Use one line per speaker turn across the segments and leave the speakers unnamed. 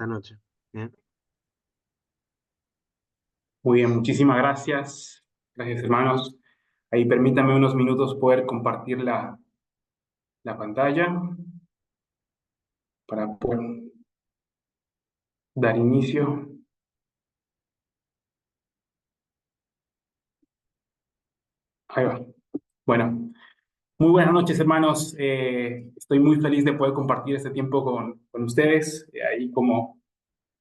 esta noche. Bien.
Muy bien, muchísimas gracias. Gracias, hermanos. Ahí permítame unos minutos poder compartir la pantalla para poder dar inicio. Ahí va. Bueno, muy buenas noches, hermanos. Estoy muy feliz de poder compartir este tiempo con ustedes. Ahí como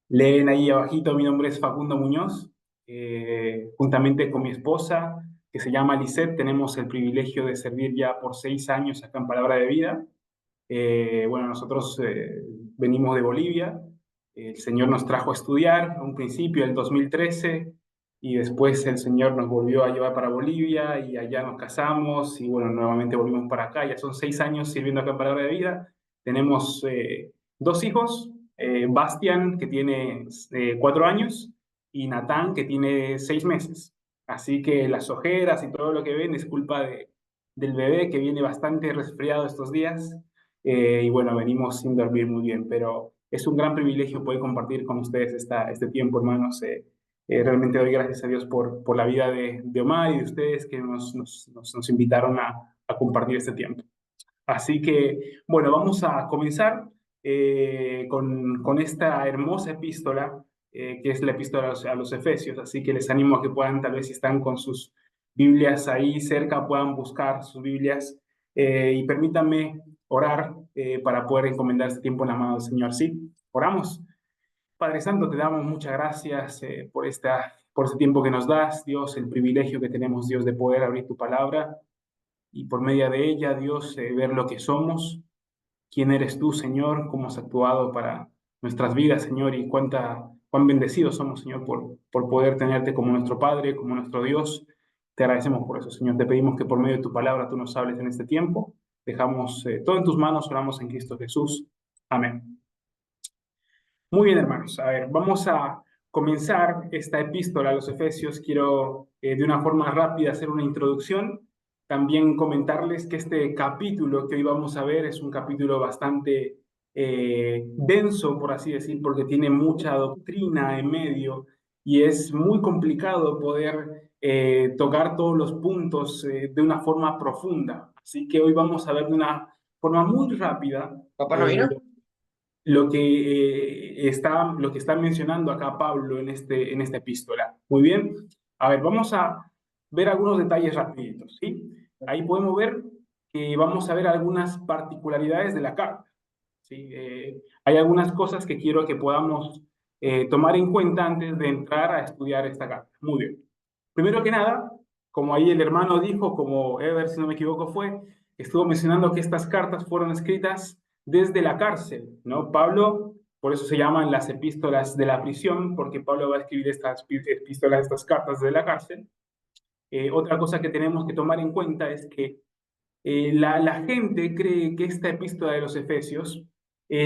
leen ahí abajito, mi nombre es Facundo Muñoz. Juntamente con mi esposa, que se llama Lisette, tenemos el privilegio de servir ya por 6 años acá en Palabra de Vida. Bueno, nosotros venimos de Bolivia. El Señor nos trajo a estudiar a un principio, el 2013, y después el Señor nos volvió a llevar para Bolivia y allá nos casamos y bueno, nuevamente volvimos para acá. Ya son 6 años sirviendo acá en Palabra de Vida. Tenemos dos hijos, Bastian, que tiene 4 años, y Natán, que tiene 6 meses. Así que las ojeras y todo lo que ven es culpa del bebé que viene bastante resfriado estos días. Y bueno, venimos sin dormir muy bien, pero es un gran privilegio poder compartir con ustedes este tiempo, hermanos. Realmente doy gracias a Dios por la vida de Omar y de ustedes que nos invitaron a compartir este tiempo. Así que, bueno, vamos a comenzar con esta hermosa epístola, que es la epístola a los Efesios. Así que les animo a que puedan, tal vez si están con sus Biblias ahí cerca, puedan buscar sus Biblias y permítanme orar para poder encomendar este tiempo en la mano del Señor. ¿Sí? Oramos. Padre Santo, te damos muchas gracias por este tiempo que nos das, Dios, el privilegio que tenemos, Dios, de poder abrir tu palabra y por medio de ella, Dios, ver lo que somos, quién eres tú, Señor, cómo has actuado para nuestras vidas, Señor, y cuán bendecidos somos, Señor, por poder tenerte como nuestro Padre, como nuestro Dios. Te agradecemos por eso, Señor. Te pedimos que por medio de tu palabra tú nos hables en este tiempo. Dejamos todo en tus manos, oramos en Cristo Jesús. Amén. Muy bien, hermanos. A ver, vamos a comenzar esta epístola a los Efesios. Quiero de una forma rápida hacer una introducción. También comentarles que este capítulo que hoy vamos a ver es un capítulo bastante denso, por así decir, porque tiene mucha doctrina en medio y es muy complicado poder tocar todos los puntos de una forma profunda. Así que hoy vamos a ver de una forma muy rápida
¿Papá no vino?
lo que está mencionando acá Pablo en esta epístola. Muy bien. A ver, vamos a ver algunos detalles rapiditos, ¿sí? Ahí podemos ver que vamos a ver algunas particularidades de la carta, ¿sí? Hay algunas cosas que quiero que podamos tomar en cuenta antes de entrar a estudiar esta carta. Muy bien. Primero que nada, como ahí el hermano dijo, como Ever, si no me equivoco, estuvo mencionando que estas cartas fueron escritas desde la cárcel, ¿no? Pablo, por eso se llaman las epístolas de la prisión, porque Pablo va a escribir estas epístolas, estas cartas desde la cárcel. Otra cosa que tenemos que tomar en cuenta es que la gente cree que esta epístola de los Efesios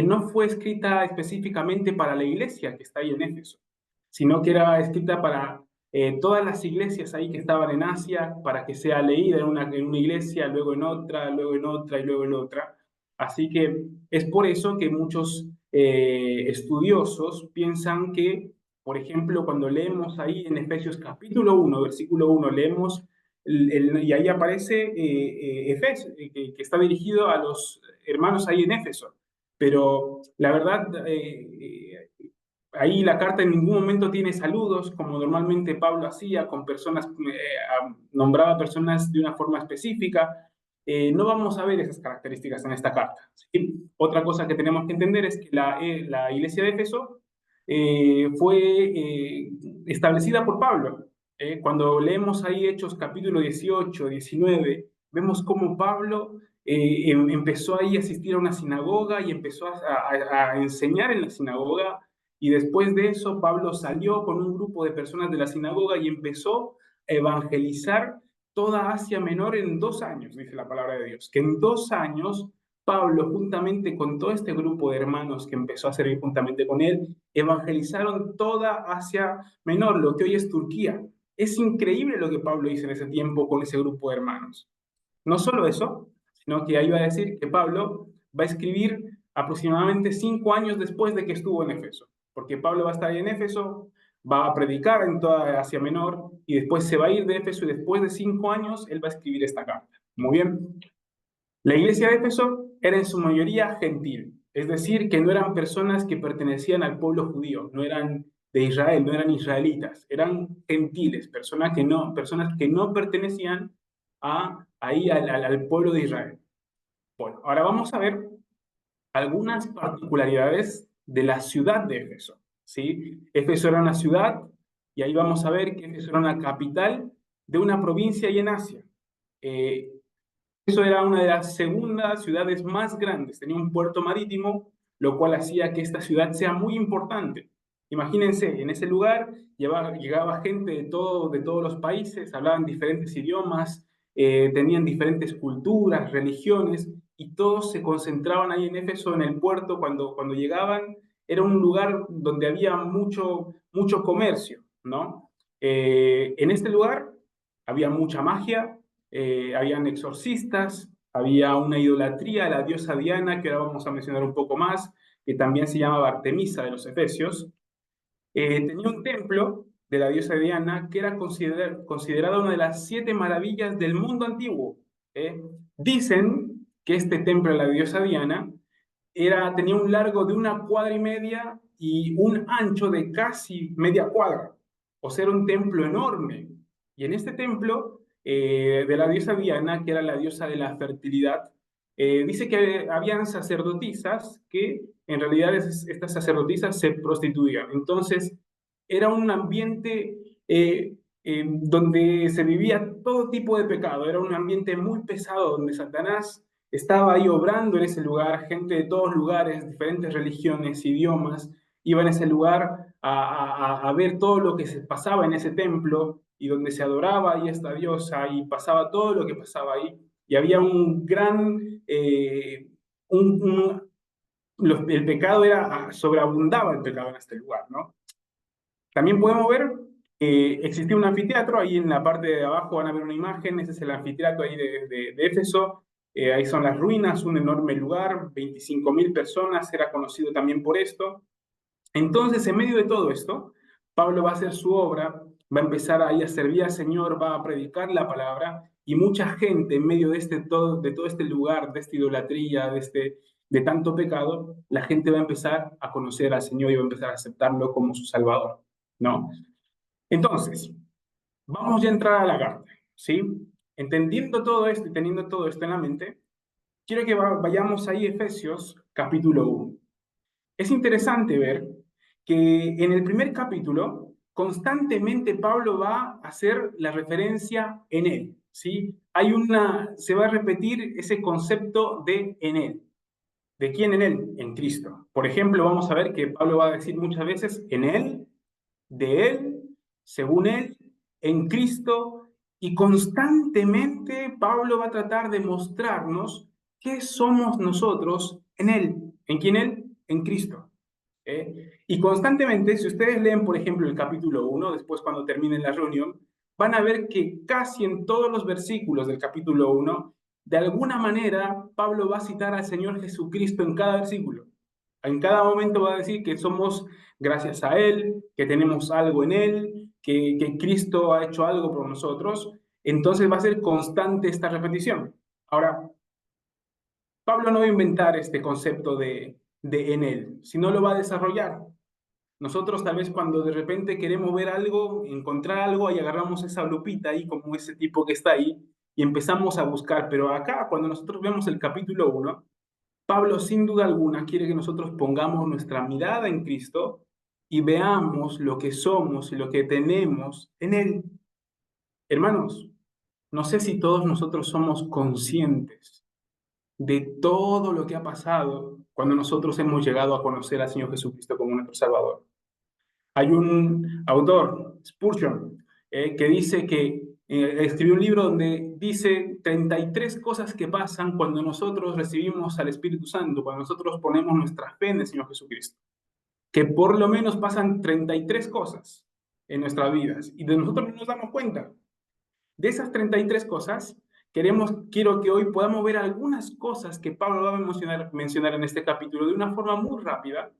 no fue escrita específicamente para la iglesia que está ahí en Éfeso, sino que era escrita para todas las iglesias ahí que estaban en Asia, para que sea leída en una iglesia, luego en otra, luego en otra y luego en otra. Así que es por eso que muchos estudiosos piensan que, por ejemplo, cuando leemos ahí en Efesios capítulo 1, versículo 1, leemos y ahí aparece que está dirigido a los hermanos ahí en Éfeso. Pero la verdad, ahí la carta en ningún momento tiene saludos, como normalmente Pablo hacía, con personas, nombraba personas de una forma específica. No vamos a ver esas características en esta carta, ¿sí? Otra cosa que tenemos que entender es que la iglesia de Éfeso fue establecida por Pablo. Cuando leemos ahí Hechos capítulo 18, 19, vemos cómo Pablo empezó ahí a asistir a una sinagoga y empezó a enseñar en la sinagoga, y después de eso Pablo salió con un grupo de personas de la sinagoga y empezó a evangelizar toda Asia Menor en 2 años, dice la palabra de Dios, que en 2 años Pablo, juntamente con todo este grupo de hermanos que empezó a servir juntamente con él, evangelizaron toda Asia Menor, lo que hoy es Turquía. Es increíble lo que Pablo hizo en ese tiempo con ese grupo de hermanos. No solo eso, sino que ahí va a decir que Pablo va a escribir aproximadamente 5 años después de que estuvo en Éfeso. porque Pablo va a estar ahí en Éfeso, va a predicar en toda Asia Menor y después se va a ir de Éfeso y después de 5 años él va a escribir esta carta. Muy bien. La iglesia de Éfeso era en su mayoría gentil, es decir, que no eran personas que pertenecían al pueblo judío, no eran de Israel, no eran israelitas, eran gentiles, personas que no pertenecían al pueblo de Israel. Bueno, ahora vamos a ver algunas particularidades de la ciudad de Éfeso, ¿sí? Éfeso era una ciudad y ahí vamos a ver que Éfeso era una capital de una provincia y en Asia. Eh, Eso era una de las segundas ciudades más grandes, tenía un puerto marítimo, lo cual hacía que esta ciudad sea muy importante. Imagínense, en ese lugar llegaba gente de todos los países, hablaban diferentes idiomas, tenían diferentes culturas, religiones, y todos se concentraban ahí en Éfeso, en el puerto, cuando llegaban. Era un lugar donde había mucho comercio, ¿no? En este lugar había mucha magia, habían exorcistas, había una idolatría a la diosa Diana, que ahora vamos a mencionar un poco más, que también se llamaba Artemisa de los Efesios. Tenía un templo de la diosa Diana que era considerada una de las 7 maravillas del mundo antiguo. ¿eh? Dicen que este templo de la diosa Diana tenía un largo de 1,5 cuadras y un ancho de casi media cuadra. O sea, era un templo enorme. Y en este templo de la diosa Diana, que era la diosa de la fertilidad, dice que habían sacerdotisas que en realidad estas sacerdotisas se prostituían. Entonces, era un ambiente donde se vivía todo tipo de pecado. Era un ambiente muy pesado donde Satanás estaba ahí obrando en ese lugar, gente de todos lugares, diferentes religiones, idiomas, iban a ese lugar a ver todo lo que se pasaba en ese templo y donde se adoraba ahí esta diosa y pasaba todo lo que pasaba ahí. Y había un gran, el pecado sobreabundaba el pecado en este lugar, ¿no? También podemos ver que existía un anfiteatro, ahí en la parte de abajo van a ver una imagen, ese es el anfiteatro ahí de Éfeso, ahí son las ruinas, un enorme lugar, 25.000 personas, era conocido también por esto. Entonces, en medio de todo esto, Pablo va a hacer su obra, va a empezar ahí a servir al Señor, va a predicar la palabra, y mucha gente en medio de todo este lugar, de esta idolatría, de tanto pecado, la gente va a empezar a conocer al Señor y va a empezar a aceptarlo como su Salvador, ¿no? Entonces, vamos ya a entrar a la carta, ¿sí? Entendiendo todo esto y teniendo todo esto en la mente, quiero que vayamos ahí a Efesios capítulo 1. Es interesante ver que en el primer capítulo constantemente Pablo va a hacer la referencia en él, ¿sí? Se va a repetir ese concepto de en él. ¿De quién en él? En Cristo. Por ejemplo, vamos a ver que Pablo va a decir muchas veces en él, de él, según él, en Cristo, y constantemente Pablo va a tratar de mostrarnos qué somos nosotros en él. ¿En quién él? En Cristo. Y constantemente, si ustedes leen, por ejemplo, el capítulo 1, después cuando terminen la reunión, van a ver que casi en todos los versículos del capítulo 1, de alguna manera, Pablo va a citar al Señor Jesucristo en cada versículo. En cada momento va a decir que somos gracias a Él, que tenemos algo en Él, que Cristo ha hecho algo por nosotros. Entonces va a ser constante esta repetición. Ahora, Pablo no va a inventar este concepto de en Él, sino lo va a desarrollar. Nosotros tal vez cuando de repente queremos ver algo, encontrar algo, ahí agarramos esa lupita ahí, como ese tipo que está ahí, y empezamos a buscar. Pero acá, cuando nosotros vemos el capítulo 1, Pablo sin duda alguna quiere que nosotros pongamos nuestra mirada en Cristo y veamos lo que somos y lo que tenemos en Él. Hermanos, no sé si todos nosotros somos conscientes de todo lo que ha pasado cuando nosotros hemos llegado a conocer al Señor Jesucristo como nuestro Salvador. Hay un autor, Spurgeon, que dice que escribió un libro donde dice 33 cosas que pasan cuando nosotros recibimos al Espíritu Santo, cuando nosotros ponemos nuestra fe en el Señor Jesucristo. Que por lo menos pasan 33 cosas en nuestras vidas y de nosotros no nos damos cuenta. De esas 33 cosas, quiero que hoy podamos ver algunas cosas que Pablo va a mencionar en este capítulo de una forma muy rápida,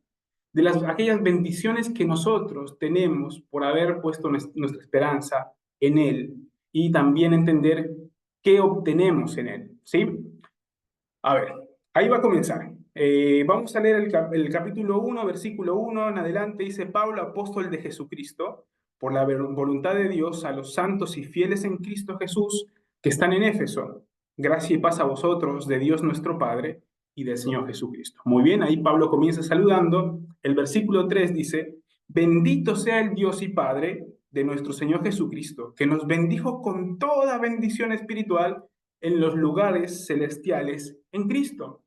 de aquellas bendiciones que nosotros tenemos por haber puesto nuestra esperanza en Él y también entender qué obtenemos en Él, ¿sí? A ver, ahí va a comenzar. Vamos a leer el capítulo 1, versículo 1 en adelante. Dice Pablo, apóstol de Jesucristo, por la voluntad de Dios, a los santos y fieles en Cristo Jesús que están en Éfeso. Gracia y paz a vosotros, de Dios nuestro Padre y del Señor Jesucristo. Muy bien, ahí Pablo comienza saludando. El versículo 3 dice, bendito sea el Dios y Padre de nuestro Señor Jesucristo, que nos bendijo con toda bendición espiritual en los lugares celestiales en Cristo.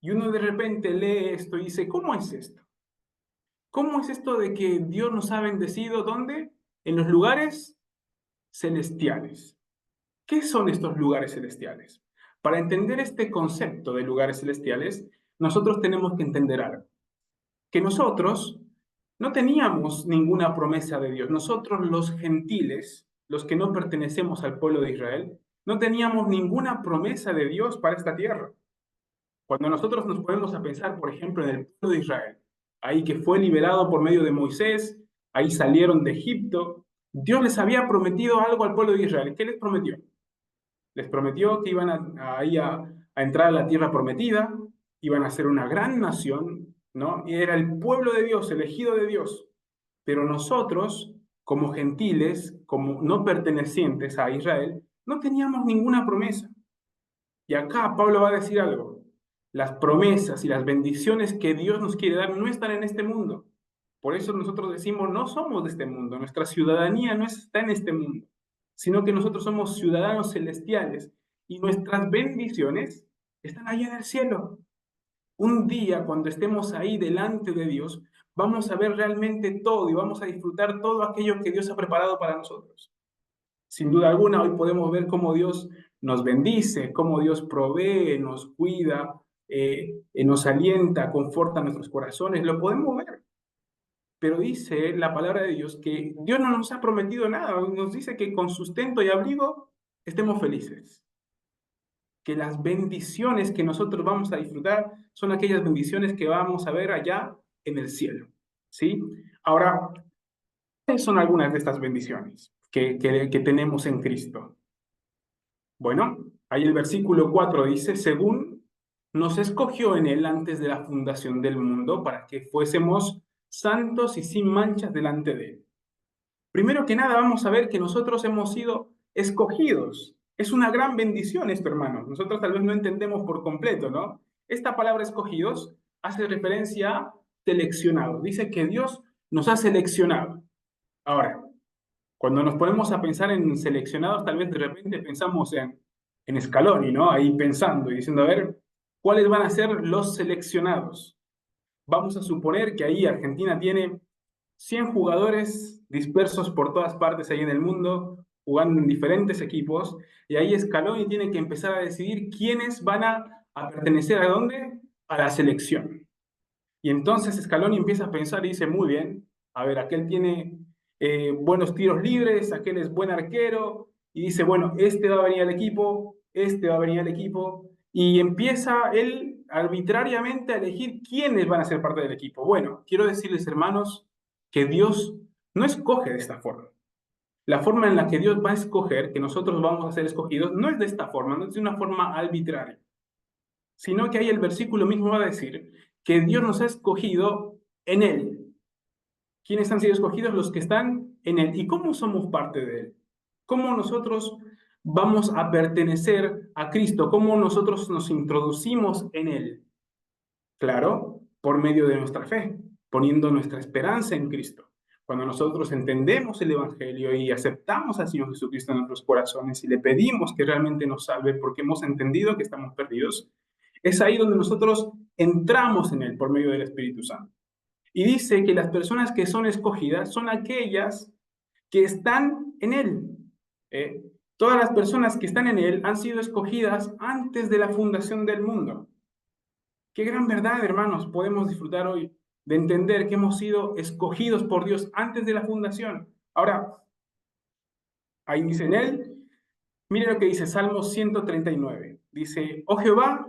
Y uno de repente lee esto y dice, ¿cómo es esto? ¿Cómo es esto de que Dios nos ha bendecido? ¿Dónde? En los lugares celestiales. ¿Qué son estos lugares celestiales? Para entender este concepto de lugares celestiales, nosotros tenemos que entender algo. Que nosotros no teníamos ninguna promesa de Dios. Nosotros los gentiles, los que no pertenecemos al pueblo de Israel, no teníamos ninguna promesa de Dios para esta tierra. Cuando nosotros nos ponemos a pensar, por ejemplo, en el pueblo de Israel, ahí que fue liberado por medio de Moisés, ahí salieron de Egipto, Dios les había prometido algo al pueblo de Israel. ¿Qué les prometió? Les prometió que iban a entrar a la tierra prometida, iban a ser una gran nación, ¿no? Y era el pueblo de Dios, elegido de Dios. Pero nosotros, como gentiles, como no pertenecientes a Israel, no teníamos ninguna promesa. Y acá Pablo va a decir algo. Las promesas y las bendiciones que Dios nos quiere dar no están en este mundo. Por eso nosotros decimos, no somos de este mundo, nuestra ciudadanía no está en este mundo, sino que nosotros somos ciudadanos celestiales y nuestras bendiciones están ahí en el cielo. Un día, cuando estemos ahí delante de Dios, vamos a ver realmente todo y vamos a disfrutar todo aquello que Dios ha preparado para nosotros. Sin duda alguna, hoy podemos ver cómo Dios nos bendice, cómo Dios provee, nos cuida, nos alienta, conforta nuestros corazones, lo podemos ver. Pero dice la palabra de Dios que Dios no nos ha prometido nada, nos dice que con sustento y abrigo estemos felices. Que las bendiciones que nosotros vamos a disfrutar son aquellas bendiciones que vamos a ver allá en el cielo. ¿Sí? Ahora, ¿cuáles son algunas de estas bendiciones que tenemos en Cristo? Bueno, ahí el versículo 4 dice, según nos escogió en él antes de la fundación del mundo para que fuésemos santos y sin manchas delante de él. Primero que nada vamos a ver que nosotros hemos sido escogidos. Es una gran bendición esto, hermanos. Nosotros tal vez no entendemos por completo, ¿no? Esta palabra escogidos hace referencia a seleccionados. Dice que Dios nos ha seleccionado. Ahora, cuando nos ponemos a pensar en seleccionados, tal vez de repente pensamos en Scaloni, ¿no? Ahí pensando y diciendo, a ver, ¿cuáles van a ser los seleccionados? Vamos a suponer que ahí Argentina tiene 100 jugadores dispersos por todas partes ahí en el mundo, jugando en diferentes equipos, y ahí Scaloni tiene que empezar a decidir quiénes van a pertenecer a dónde, a la selección. Y entonces Scaloni empieza a pensar y dice, muy bien, a ver, aquel tiene buenos tiros libres, aquel es buen arquero, y dice, bueno, este va a venir al equipo, este va a venir al equipo, y empieza él arbitrariamente a elegir quiénes van a ser parte del equipo. Bueno, quiero decirles, hermanos, que Dios no escoge de esta forma. La forma en la que Dios va a escoger, que nosotros vamos a ser escogidos, no es de esta forma, no es de una forma arbitraria, sino que ahí el versículo mismo va a decir que Dios nos ha escogido en Él. ¿Quiénes han sido escogidos? Los que están en Él. ¿Y cómo somos parte de Él? ¿Cómo nosotros vamos a pertenecer a Cristo? ¿Cómo nosotros nos introducimos en Él? Claro, por medio de nuestra fe, poniendo nuestra esperanza en Cristo. Cuando nosotros entendemos el Evangelio y aceptamos al Señor Jesucristo en nuestros corazones y le pedimos que realmente nos salve porque hemos entendido que estamos perdidos, es ahí donde nosotros entramos en Él por medio del Espíritu Santo. Y dice que las personas que son escogidas son aquellas que están en Él. ¿Eh? Todas las personas que están en Él han sido escogidas antes de la fundación del mundo. Qué gran verdad, hermanos, podemos disfrutar hoy de entender que hemos sido escogidos por Dios antes de la fundación. Ahora, ahí dice en Él, mire lo que dice Salmo 139. Dice, oh Jehová,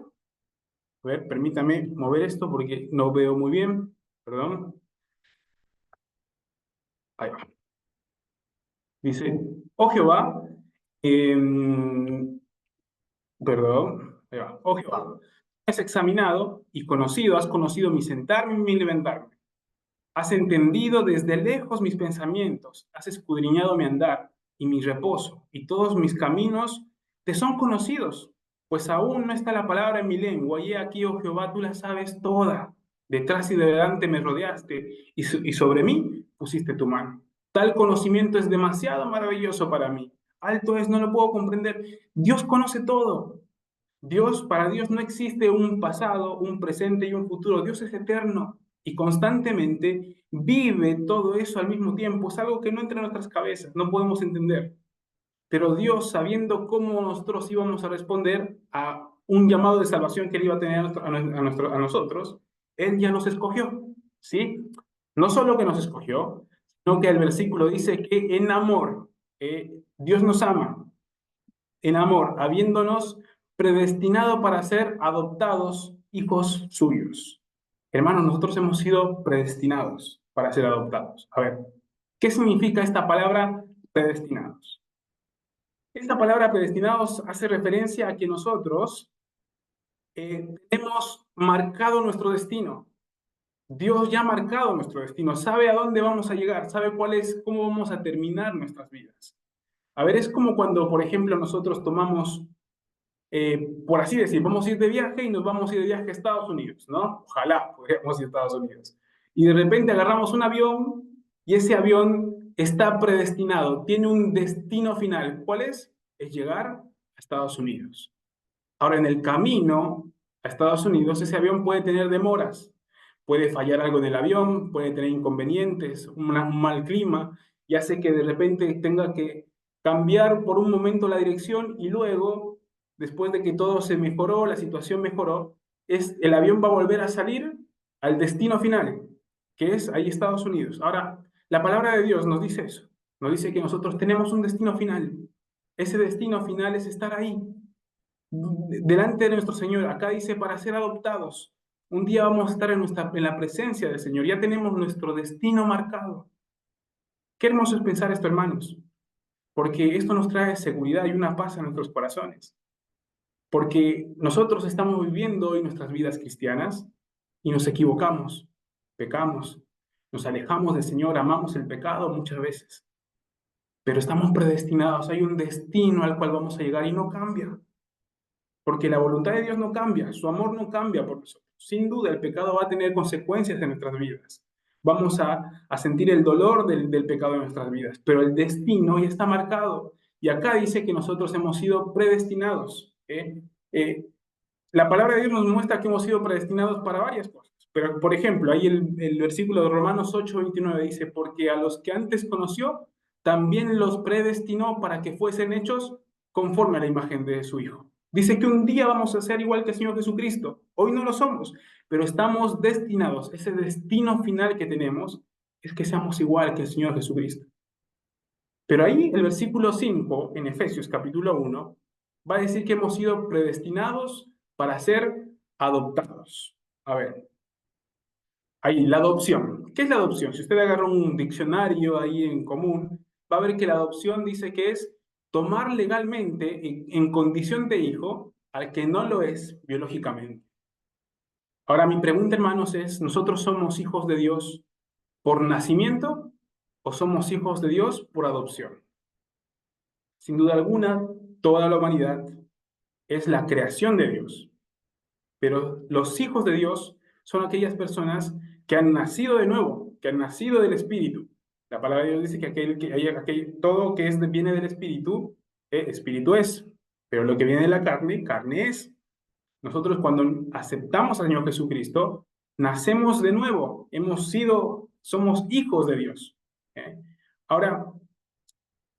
a ver, permítame mover esto porque no veo muy bien. perdón, ahí va. Dice, oh Jehová, em, perdón, ahí va, oh Jehová, has examinado y conocido, has conocido mi sentarme y mi levantarme. Has entendido desde lejos mis pensamientos, has escudriñado mi andar y mi reposo, y todos mis caminos te son conocidos, pues aún no está la palabra en mi lengua, y he aquí, oh Jehová, tú la sabes toda. Detrás y de delante me rodeaste, y sobre mí pusiste tu mano. Tal conocimiento es demasiado maravilloso para mí. Alto es, no lo puedo comprender. Dios conoce todo. Para Dios no existe un pasado, un presente y un futuro. Dios es eterno y constantemente vive todo eso al mismo tiempo. Es algo que no entra en nuestras cabezas, no podemos entender. Pero Dios, sabiendo cómo nosotros íbamos a responder a un llamado de salvación que Él iba a tener a nosotros, Él ya nos escogió, ¿sí? No solo que nos escogió, sino que el versículo dice que en amor, Dios nos ama en amor, habiéndonos predestinado para ser adoptados hijos suyos. Hermanos, nosotros hemos sido predestinados para ser adoptados. A ver, ¿qué significa esta palabra predestinados? Esta palabra predestinados hace referencia a que nosotros tenemos marcado nuestro destino. Dios ya ha marcado nuestro destino, sabe a dónde vamos a llegar, sabe cómo vamos a terminar nuestras vidas. A ver, es como cuando, por ejemplo, nosotros tomamos por así decir, vamos a ir de viaje y nos vamos a ir de viaje a Estados Unidos, ¿no? Ojalá pudiéramos ir a Estados Unidos. Y de repente agarramos un avión y ese avión está predestinado, tiene un destino final. ¿Cuál es? Es llegar a Estados Unidos. Ahora, en el camino a Estados Unidos, ese avión puede tener demoras, puede fallar algo en el avión, puede tener inconvenientes, un mal clima, y hace que de repente tenga que cambiar por un momento la dirección y luego, después de que todo se mejoró, la situación mejoró, el avión va a volver a salir al destino final, que es ahí Estados Unidos. Ahora, la palabra de Dios nos dice eso, nos dice que nosotros tenemos un destino final. Ese destino final es estar ahí, delante de nuestro Señor. Acá dice para ser adoptados. Un día vamos a estar en la presencia del Señor. Ya tenemos nuestro destino marcado. Qué hermoso es pensar esto, hermanos, porque esto nos trae seguridad y una paz a nuestros corazones. Porque nosotros estamos viviendo hoy nuestras vidas cristianas y nos equivocamos, pecamos, nos alejamos del Señor, amamos el pecado muchas veces, pero estamos predestinados. Hay un destino al cual vamos a llegar y no cambia. Porque la voluntad de Dios no cambia, su amor no cambia por nosotros. Sin duda, el pecado va a tener consecuencias en nuestras vidas. Vamos a sentir el dolor del pecado en nuestras vidas, pero el destino ya está marcado. Y acá dice que nosotros hemos sido predestinados. Eh, la palabra de Dios nos muestra que hemos sido predestinados para varias cosas. Pero, por ejemplo, ahí el versículo de Romanos 8:29 dice, porque a los que antes conoció, también los predestinó para que fuesen hechos conforme a la imagen de su Hijo. Dice que un día vamos a ser igual que el Señor Jesucristo. Hoy no lo somos, pero estamos destinados. Ese destino final que tenemos es que seamos igual que el Señor Jesucristo. Pero ahí el versículo 5 en Efesios capítulo 1 va a decir que hemos sido predestinados para ser adoptados. A ver, ahí la adopción. ¿Qué es la adopción? Si usted agarra un diccionario ahí en común, va a ver que la adopción dice que es tomar legalmente en condición de hijo al que no lo es biológicamente. Ahora, mi pregunta, hermanos, es, ¿nosotros somos hijos de Dios por nacimiento o somos hijos de Dios por adopción? Sin duda alguna, toda la humanidad es la creación de Dios, pero los hijos de Dios son aquellas personas que han nacido de nuevo, que han nacido del Espíritu. La palabra de Dios dice todo que viene del Espíritu, Espíritu es, pero lo que viene de la carne, carne es. Nosotros cuando aceptamos al Señor Jesucristo, nacemos de nuevo, somos hijos de Dios. ¿Eh? Ahora,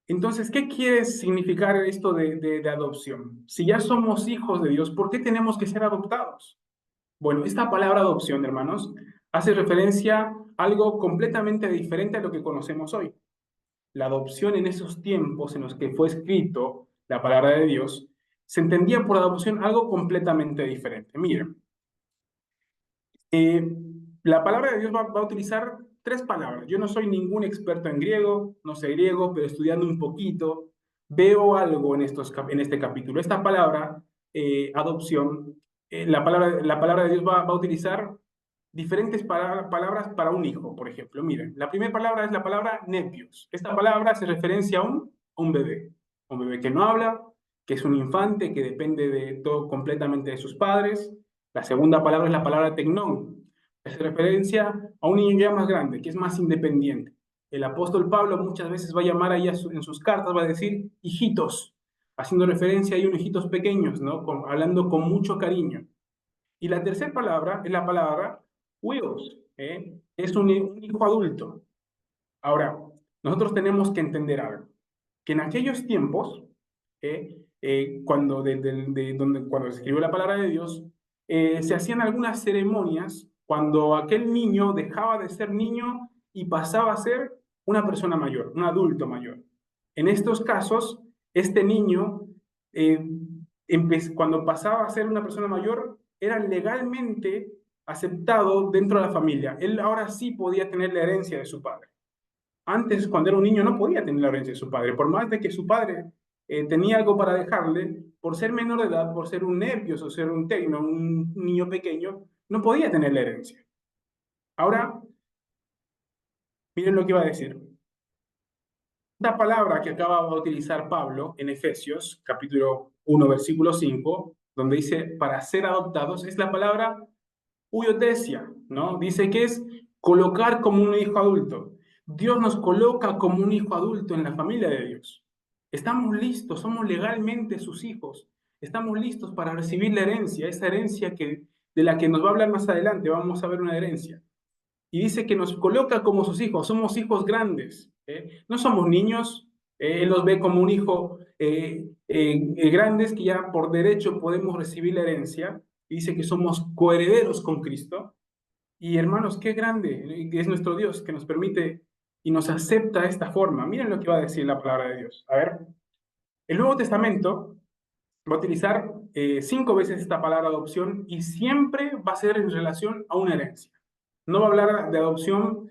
entonces, ¿qué quiere significar esto de adopción? Si ya somos hijos de Dios, ¿por qué tenemos que ser adoptados? Bueno, esta palabra adopción, hermanos, hace referencia a algo completamente diferente a lo que conocemos hoy. La adopción en esos tiempos en los que fue escrito la palabra de Dios, se entendía por adopción algo completamente diferente. Miren, la palabra de Dios va a utilizar tres palabras. Yo no soy ningún experto en griego, no sé griego, pero estudiando un poquito, veo algo en este capítulo. Esta palabra, adopción, la palabra de Dios va a utilizar diferentes palabras para un hijo, por ejemplo. Miren, la primera palabra es la palabra nepios. Esta palabra hace referencia a un bebé que no habla, que es un infante, que depende de todo completamente de sus padres. La segunda palabra es la palabra tecnón, hace referencia a un niño ya más grande, que es más independiente. El apóstol Pablo muchas veces va a llamar ahí en sus cartas, va a decir hijitos, haciendo referencia a unos hijitos pequeños, ¿no? Hablando con mucho cariño. Y la tercera palabra es la palabra huios, ¿eh? Es un hijo adulto. Ahora, nosotros tenemos que entender algo, que en aquellos tiempos, cuando se escribió la palabra de Dios, se hacían algunas ceremonias cuando aquel niño dejaba de ser niño y pasaba a ser una persona mayor, un adulto mayor. En estos casos, este niño, eh, cuando pasaba a ser una persona mayor, era legalmente aceptado dentro de la familia. Él ahora sí podía tener la herencia de su padre. Antes, cuando era un niño, no podía tener la herencia de su padre, por más de que su padre tenía algo para dejarle, por ser menor de edad, por ser un nepios o ser un tecno, un niño pequeño, no podía tener la herencia. Ahora, miren lo que iba a decir. Esta palabra que acaba de utilizar Pablo en Efesios, capítulo 1, versículo 5, donde dice para ser adoptados, es la palabra huiotesia, ¿no? Dice que es colocar como un hijo adulto. Dios nos coloca como un hijo adulto en la familia de Dios. Estamos listos, somos legalmente sus hijos. Estamos listos para recibir la herencia, esa herencia de la que nos va a hablar más adelante. Vamos a ver una herencia. Y dice que nos coloca como sus hijos, somos hijos grandes, ¿eh? No somos niños, Él los ve como un hijo grandes que ya por derecho podemos recibir la herencia. Y dice que somos coherederos con Cristo. Y hermanos, qué grande es nuestro Dios que nos permite y nos acepta de esta forma. Miren lo que va a decir la palabra de Dios. A ver, el Nuevo Testamento va a utilizar 5 veces esta palabra adopción y siempre va a ser en relación a una herencia. No va a hablar de adopción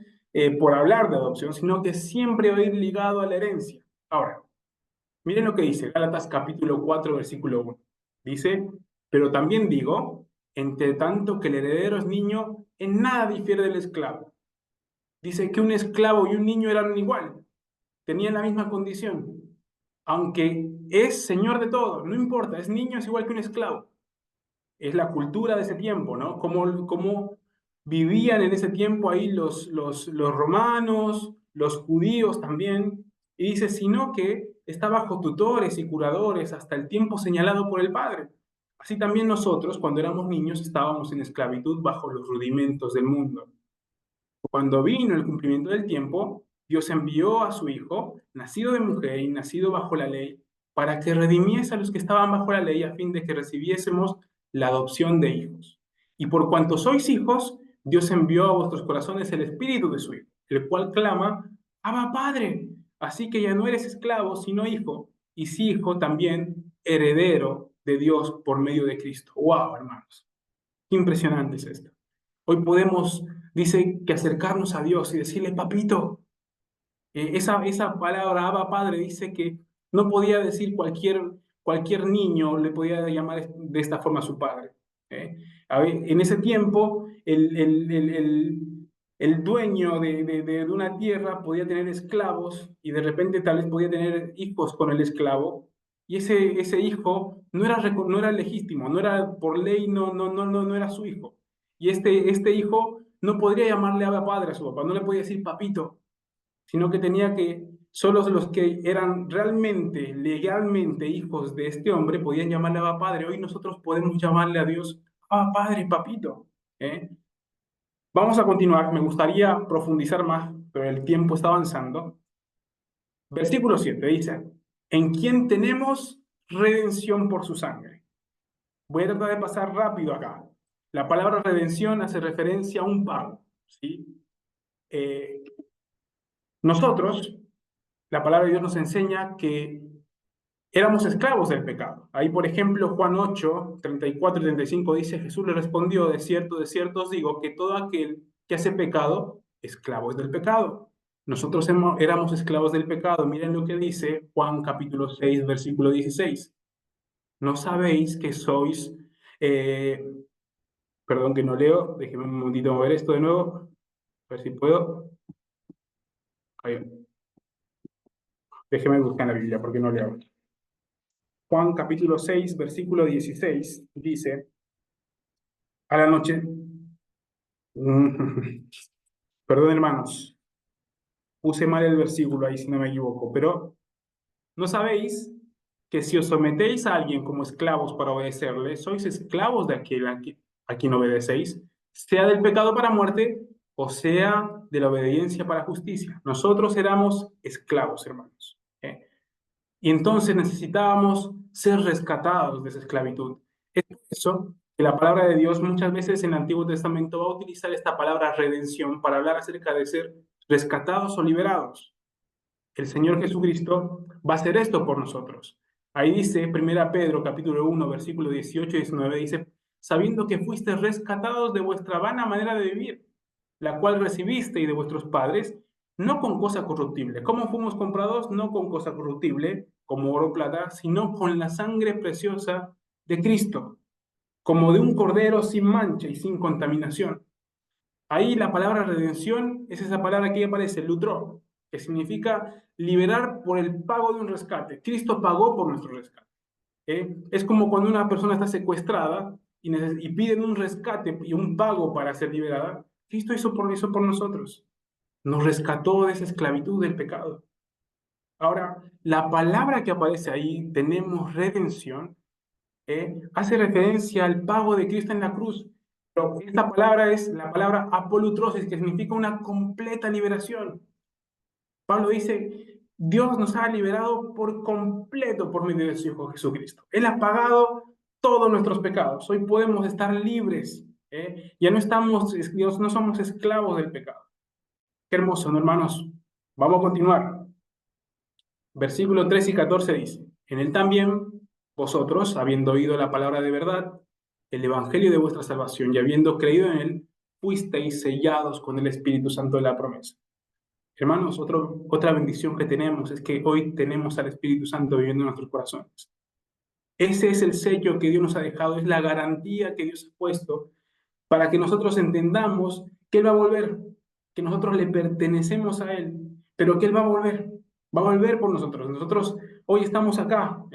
por hablar de adopción, sino que siempre va a ir ligado a la herencia. Ahora, miren lo que dice Gálatas capítulo 4, versículo 1. Dice, pero también digo, entre tanto que el heredero es niño, en nada difiere del esclavo. Dice que un esclavo y un niño eran igual, tenían la misma condición. Aunque es señor de todo, no importa, es niño, es igual que un esclavo. Es la cultura de ese tiempo, ¿no? Cómo vivían en ese tiempo ahí los romanos, los judíos también. Y dice, sino que está bajo tutores y curadores hasta el tiempo señalado por el Padre. Así también nosotros, cuando éramos niños, estábamos en esclavitud bajo los rudimentos del mundo. Cuando vino el cumplimiento del tiempo, Dios envió a su Hijo, nacido de mujer y nacido bajo la ley, para que redimiese a los que estaban bajo la ley a fin de que recibiésemos la adopción de hijos. Y por cuanto sois hijos, Dios envió a vuestros corazones el espíritu de su Hijo, el cual clama, Abba Padre. Así que ya no eres esclavo, sino hijo, y si hijo también heredero de Dios por medio de Cristo. ¡Wow, hermanos! Qué impresionante es esto. Hoy podemos, dice, que acercarnos a Dios y decirle, papito, esa palabra, Abba Padre, dice que no podía decir cualquier niño, le podía llamar de esta forma a su padre. ¿Eh? A ver, en ese tiempo, el dueño de una tierra podía tener esclavos y de repente tal vez podía tener hijos con el esclavo, y ese hijo no era legítimo, no era por ley, no era su hijo. Y este hijo no podría llamarle Abba Padre a su papá, no le podía decir papito, sino que solo los que eran realmente, legalmente hijos de este hombre podían llamarle a Padre. Hoy nosotros podemos llamarle a Dios Padre, papito. ¿Eh? Vamos a continuar, me gustaría profundizar más, pero el tiempo está avanzando. Versículo 7 dice, en quien tenemos redención por su sangre. Voy a tratar de pasar rápido acá. La palabra redención hace referencia a un pago, ¿sí? Eh, nosotros, la palabra de Dios nos enseña que éramos esclavos del pecado. Ahí, por ejemplo, Juan 8, 34 y 35 dice, Jesús le respondió, de cierto os digo, que todo aquel ¿Qué hace pecado? Esclavos del pecado. Nosotros éramos esclavos del pecado. Miren lo que dice Juan capítulo 6, versículo 16. ¿No sabéis que sois... eh, perdón que no leo, déjeme un momentito mover esto de nuevo, a ver si puedo. Ahí, déjeme buscar en la Biblia porque no leo. Juan capítulo 6, versículo 16 dice, a la noche, perdón hermanos, puse mal el versículo ahí si no me equivoco, pero ¿no sabéis que si os sometéis a alguien como esclavos para obedecerle, sois esclavos de aquel a quien obedecéis, sea del pecado para muerte o sea de la obediencia para justicia? Nosotros éramos esclavos, hermanos. Y entonces necesitábamos ser rescatados de esa esclavitud. Es por eso que la palabra de Dios muchas veces en el Antiguo Testamento va a utilizar esta palabra redención para hablar acerca de ser rescatados o liberados. El Señor Jesucristo va a hacer esto por nosotros. Ahí dice, 1 Pedro capítulo 1, versículo 18 y 19, dice, sabiendo que fuiste rescatados de vuestra vana manera de vivir, la cual recibisteis de vuestros padres, no con cosa corruptible. ¿Cómo fuimos comprados? No con cosa corruptible, como oro o plata, sino con la sangre preciosa de Cristo, como de un cordero sin mancha y sin contaminación. Ahí la palabra redención es esa palabra que aparece, lutro, que significa liberar por el pago de un rescate. Cristo pagó por nuestro rescate. Es como cuando una persona está secuestrada y piden un rescate y un pago para ser liberada. Cristo hizo por eso por nosotros. Nos rescató de esa esclavitud del pecado. Ahora, la palabra que aparece ahí, tenemos redención, hace referencia al pago de Cristo en la cruz. Pero esta palabra es la palabra apolutrosis, que significa una completa liberación. Pablo dice, Dios nos ha liberado por completo por medio de su Hijo Jesucristo. Él ha pagado todos nuestros pecados. Hoy podemos estar libres. Ya no somos esclavos del pecado. Qué hermoso, ¿no, hermanos? Vamos a continuar. Versículo 13 y 14 dice, en él también vosotros, habiendo oído la palabra de verdad, el evangelio de vuestra salvación, y habiendo creído en él, fuisteis sellados con el Espíritu Santo de la promesa. Hermanos, otra bendición que tenemos es que hoy tenemos al Espíritu Santo viviendo en nuestros corazones. Ese es el sello que Dios nos ha dejado, es la garantía que Dios ha puesto para que nosotros entendamos que Él va a volver, que nosotros le pertenecemos a Él, pero que Él va a volver por nosotros. Nosotros hoy estamos acá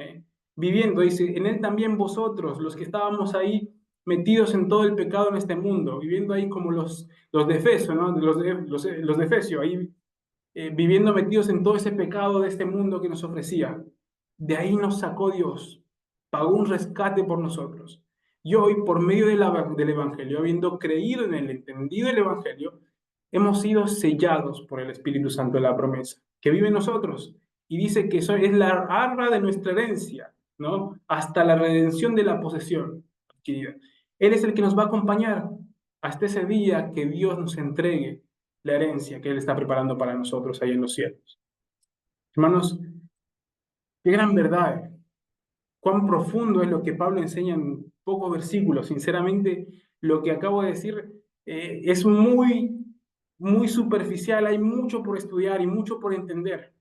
viviendo, dice, en Él también vosotros, los que estábamos ahí metidos en todo el pecado en este mundo, viviendo ahí como los de Efesio, ¿no? Los de Efesio, ahí viviendo metidos en todo ese pecado de este mundo que nos ofrecía. De ahí nos sacó Dios, pagó un rescate por nosotros. Y hoy, por medio del Evangelio, habiendo creído en él, entendido el Evangelio, hemos sido sellados por el Espíritu Santo de la promesa, que vive en nosotros. Y dice que eso es la arra de nuestra herencia, ¿no? Hasta la redención de la posesión adquirida. Él es el que nos va a acompañar hasta ese día que Dios nos entregue la herencia que Él está preparando para nosotros ahí en los cielos. Hermanos, qué gran verdad, cuán profundo es lo que Pablo enseña en pocos versículos. Sinceramente, lo que acabo de decir es muy superficial, hay mucho por estudiar y mucho por entender.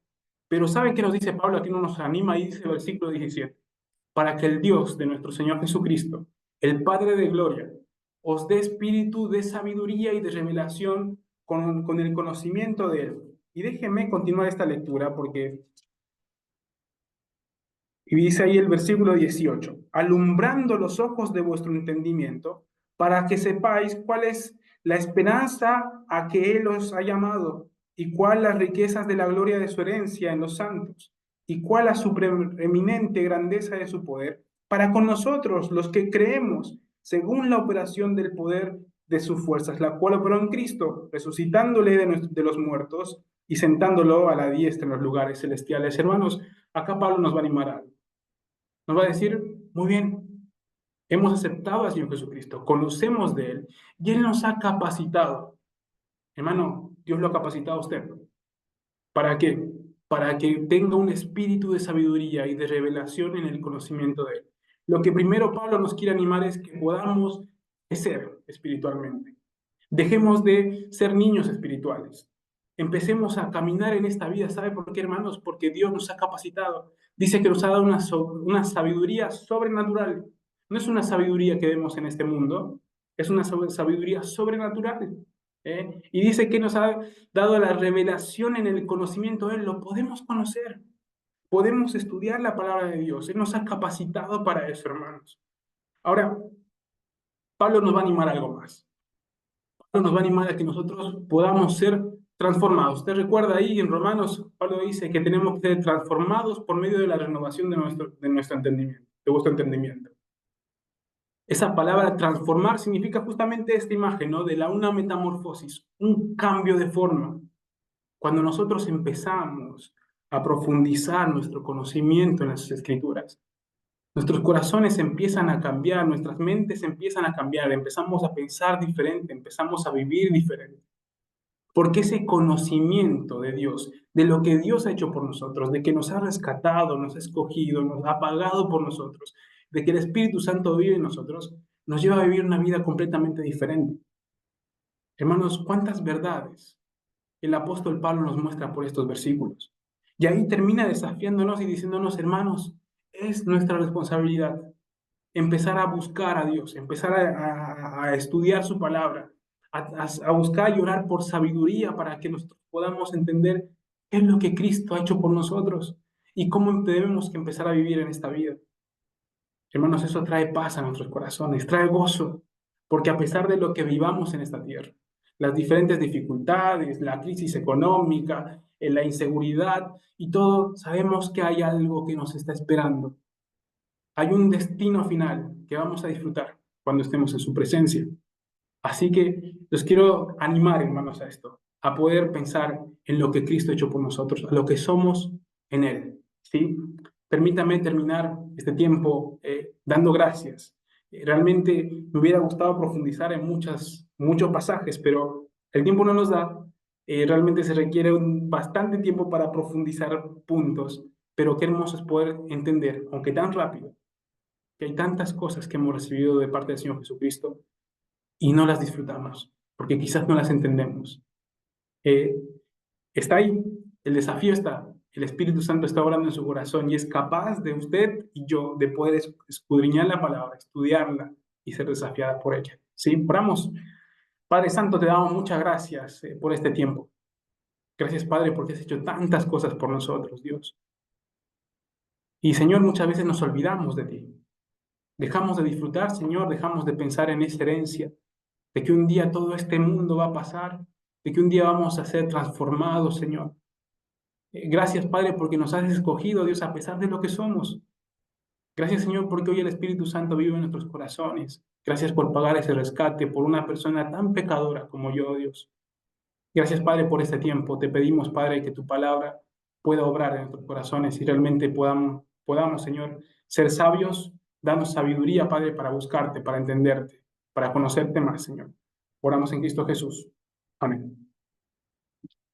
Pero ¿saben qué nos dice Pablo? Aquí no nos anima y dice el versículo 17, para que el Dios de nuestro Señor Jesucristo, el Padre de gloria, os dé espíritu de sabiduría y de revelación con el conocimiento de Él. Y déjenme continuar esta lectura porque, y dice ahí el versículo 18, alumbrando los ojos de vuestro entendimiento, para que sepáis cuál es la esperanza a que Él os ha llamado, y cuál las riquezas de la gloria de su herencia en los santos, y cuál la supreeminente grandeza de su poder, para con nosotros los que creemos, según la operación del poder de sus fuerzas, la cual operó en Cristo, resucitándole de los muertos y sentándolo a la diestra en los lugares celestiales. Hermanos, acá Pablo nos va a animar a algo. Nos va a decir, muy bien, hemos aceptado al Señor Jesucristo, conocemos de Él y Él nos ha capacitado. Hermano, Dios lo ha capacitado a usted. ¿Para qué? Para que tenga un espíritu de sabiduría y de revelación en el conocimiento de Él. Lo que primero Pablo nos quiere animar es que podamos crecer espiritualmente. Dejemos de ser niños espirituales. Empecemos a caminar en esta vida. ¿Sabe por qué, hermanos? Porque Dios nos ha capacitado. Dice que nos ha dado una sabiduría sobrenatural. No es una sabiduría que vemos en este mundo, es una sabiduría sobrenatural. Y dice que nos ha dado la revelación en el conocimiento de Él. Lo podemos conocer, podemos estudiar la palabra de Dios. Él nos ha capacitado para eso, hermanos. Ahora, Pablo nos va a animar a algo más. Pablo nos va a animar a que nosotros podamos ser transformados. Usted recuerda ahí en Romanos, Pablo dice que tenemos que ser transformados por medio de la renovación de nuestro entendimiento, de vuestro entendimiento. Esa palabra transformar significa justamente esta imagen, ¿no? De una metamorfosis, un cambio de forma. Cuando nosotros empezamos a profundizar nuestro conocimiento en las Escrituras, nuestros corazones empiezan a cambiar, nuestras mentes empiezan a cambiar, empezamos a pensar diferente, empezamos a vivir diferente. Porque ese conocimiento de Dios, de lo que Dios ha hecho por nosotros, de que nos ha rescatado, nos ha escogido, nos ha pagado por nosotros, de que el Espíritu Santo vive en nosotros, nos lleva a vivir una vida completamente diferente. Hermanos, ¿cuántas verdades el apóstol Pablo nos muestra por estos versículos? Y ahí termina desafiándonos y diciéndonos, hermanos, es nuestra responsabilidad empezar a buscar a Dios, empezar a estudiar su palabra, a buscar y orar por sabiduría para que nosotros podamos entender qué es lo que Cristo ha hecho por nosotros y cómo debemos que empezar a vivir en esta vida. Hermanos, eso trae paz a nuestros corazones, trae gozo, porque a pesar de lo que vivamos en esta tierra, las diferentes dificultades, la crisis económica, la inseguridad y todo, sabemos que hay algo que nos está esperando. Hay un destino final que vamos a disfrutar cuando estemos en su presencia. Así que los quiero animar, hermanos, a esto, a poder pensar en lo que Cristo ha hecho por nosotros, a lo que somos en Él. ¿Sí? Permítame terminar este tiempo dando gracias. Realmente me hubiera gustado profundizar en muchos pasajes, pero el tiempo no nos da. Realmente se requiere bastante tiempo para profundizar puntos, pero qué hermoso es poder entender, aunque tan rápido, que hay tantas cosas que hemos recibido de parte del Señor Jesucristo y no las disfrutamos, porque quizás no las entendemos. Eh, Está ahí, el desafío está, el Espíritu Santo está orando en su corazón y es capaz de usted y yo de poder escudriñar la palabra, estudiarla y ser desafiada por ella. ¿Sí? Oramos. Padre Santo, te damos muchas gracias por este tiempo. Gracias, Padre, porque has hecho tantas cosas por nosotros, Dios. Y Señor, muchas veces nos olvidamos de ti. Dejamos de disfrutar, Señor, dejamos de pensar en esa herencia, de que un día todo este mundo va a pasar, de que un día vamos a ser transformados, Señor. Gracias, Padre, porque nos has escogido, Dios, a pesar de lo que somos. Gracias, Señor, porque hoy el Espíritu Santo vive en nuestros corazones. Gracias por pagar ese rescate por una persona tan pecadora como yo, Dios. Gracias, Padre, por este tiempo. Te pedimos, Padre, que tu palabra pueda obrar en nuestros corazones y realmente podamos, Señor, ser sabios. Danos sabiduría, Padre, para buscarte, para entenderte, para conocerte más, Señor. Oramos en Cristo Jesús. Amén.